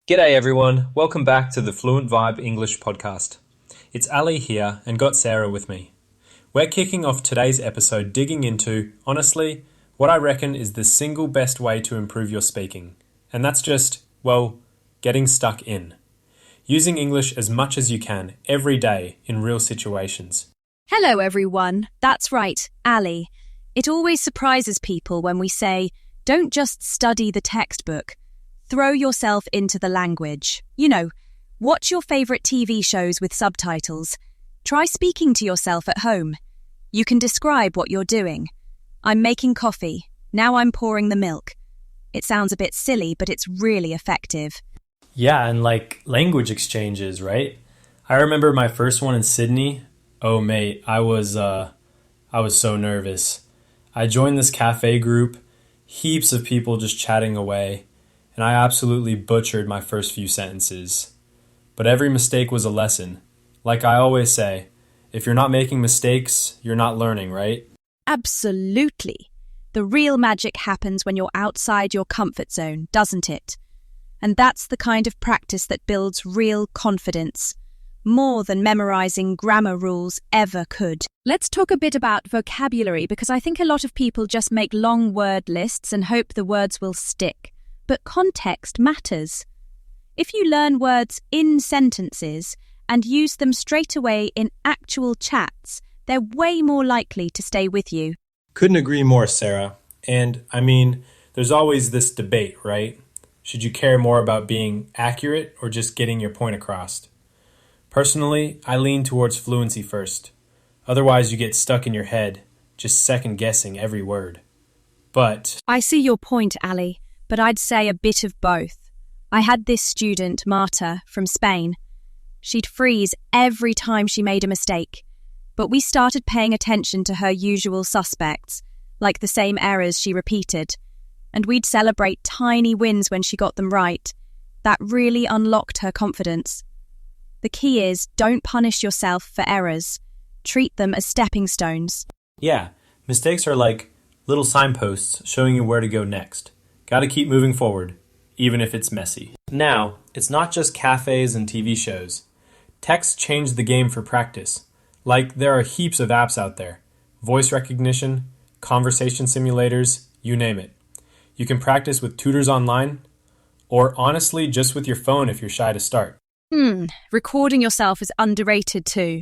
G'day everyone, welcome back to the Fluent Vibe English podcast. It's Ali here and got Sarah with me. We're kicking off today's episode digging into, honestly, what I reckon is the single best way to improve your speaking. And that's just, well, getting stuck in. Using English as much as you can every day in real situations. Hello everyone, that's right, Ali. It always surprises people when we say, don't just study the textbook. Throw yourself into the language. Watch your favourite TV shows with subtitles. Try speaking to yourself at home. You can describe what you're doing. I'm making coffee. Now I'm pouring the milk. It sounds a bit silly, but it's really effective. Yeah, and like language exchanges, right? I remember my first one in Sydney. Oh mate, I was so nervous. I joined this cafe group, heaps of people just chatting away. And I absolutely butchered my first few sentences. But every mistake was a lesson. Like I always say, if you're not making mistakes, you're not learning, right? Absolutely. The real magic happens when you're outside your comfort zone, doesn't it? And that's the kind of practice that builds real confidence, more than memorizing grammar rules ever could. Let's talk a bit about vocabulary because I think a lot of people just make long word lists and hope the words will stick. But context matters. If you learn words in sentences and use them straight away in actual chats, they're way more likely to stay with you. Couldn't agree more, Sarah. And I mean, there's always this debate, right? Should you care more about being accurate or just getting your point across? Personally, I lean towards fluency first. Otherwise, you get stuck in your head, just second-guessing every word. But I see your point, Ali. But I'd say a bit of both. I had this student, Marta, from Spain. She'd freeze every time she made a mistake. But we started paying attention to her usual suspects, like the same errors she repeated. And we'd celebrate tiny wins when she got them right. That really unlocked her confidence. The key is, don't punish yourself for errors. Treat them as stepping stones. yeah, mistakes are like little signposts showing you where to go next. Gotta keep moving forward, even if it's messy. Now, it's not just cafes and TV shows. Text changed the game for practice. Like, there are heaps of apps out there. Voice recognition, conversation simulators, you name it. You can practice with tutors online, or honestly, just with your phone if you're shy to start. Recording yourself is underrated too.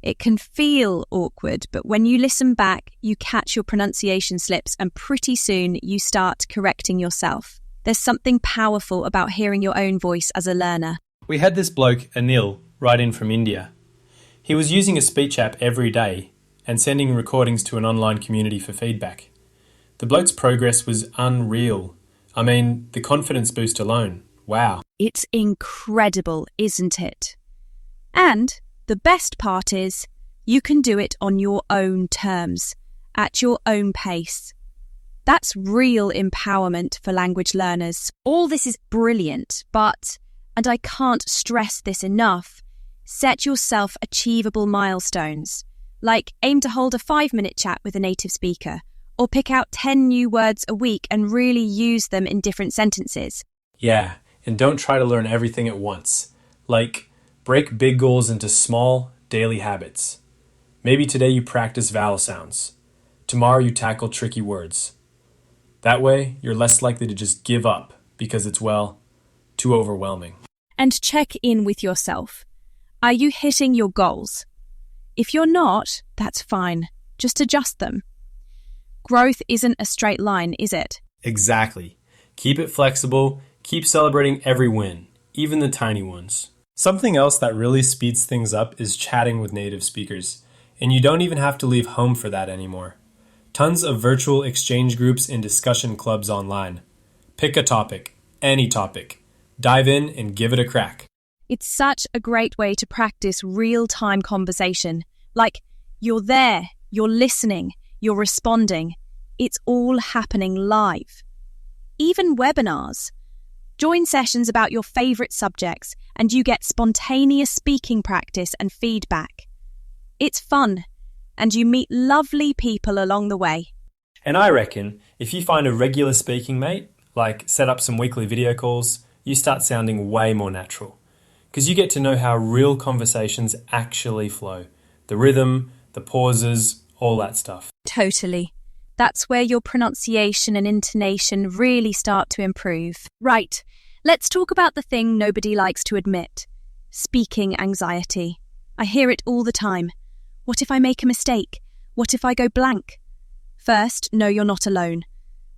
It can feel awkward, but when you listen back, you catch your pronunciation slips and pretty soon you start correcting yourself. There's something powerful about hearing your own voice as a learner. We had this bloke, Anil, write in from India. He was using a speech app every day and sending recordings to an online community for feedback. The bloke's progress was unreal. I mean, the confidence boost alone. Wow. It's incredible, isn't it? And the best part is, you can do it on your own terms, at your own pace. That's real empowerment for language learners. All this is brilliant, but, and I can't stress this enough, set yourself achievable milestones. Like aim to hold a 5-minute chat with a native speaker, or pick out 10 new words a week and really use them in different sentences. Yeah, and don't try to learn everything at once. Like, break big goals into small, daily habits. Maybe today you practice vowel sounds. Tomorrow you tackle tricky words. That way, you're less likely to just give up because it's, well, too overwhelming. And check in with yourself. Are you hitting your goals? If you're not, that's fine. Just adjust them. Growth isn't a straight line, is it? Exactly. Keep it flexible. Keep celebrating every win, even the tiny ones. Something else that really speeds things up is chatting with native speakers, and you don't even have to leave home for that anymore. Tons of virtual exchange groups and discussion clubs online. Pick a topic, any topic. Dive in and give it a crack. It's such a great way to practice real-time conversation. Like, you're there, you're listening, you're responding. It's all happening live. Even webinars. Join sessions about your favourite subjects and you get spontaneous speaking practice and feedback. It's fun, and you meet lovely people along the way. And I reckon if you find a regular speaking mate, like set up some weekly video calls, you start sounding way more natural. Because you get to know how real conversations actually flow. The rhythm, the pauses, all that stuff. Totally. That's where your pronunciation and intonation really start to improve. Right, let's talk about the thing nobody likes to admit. Speaking anxiety. I hear it all the time. What if I make a mistake? What if I go blank? First, know you're not alone.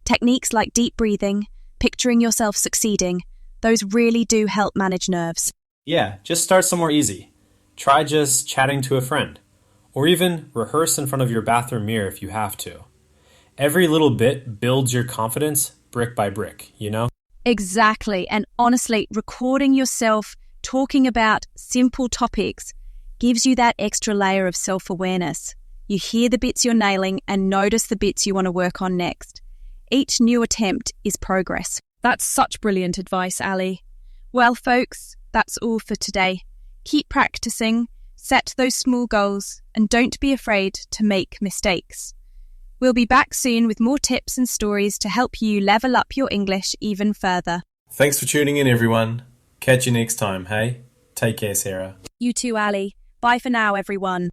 Techniques like deep breathing, picturing yourself succeeding, those really do help manage nerves. Yeah, just start somewhere easy. Try just chatting to a friend. Or even rehearse in front of your bathroom mirror if you have to. Every little bit builds your confidence brick by brick, you know? Exactly, and honestly, recording yourself talking about simple topics gives you that extra layer of self-awareness. You hear the bits you're nailing and notice the bits you want to work on next. Each new attempt is progress. That's such brilliant advice, Ali. Well, folks, that's all for today. Keep practicing, set those small goals, and don't be afraid to make mistakes. We'll be back soon with more tips and stories to help you level up your English even further. Thanks for tuning in, everyone. Catch you next time, hey? Take care, Sarah. You too, Ali. Bye for now, everyone.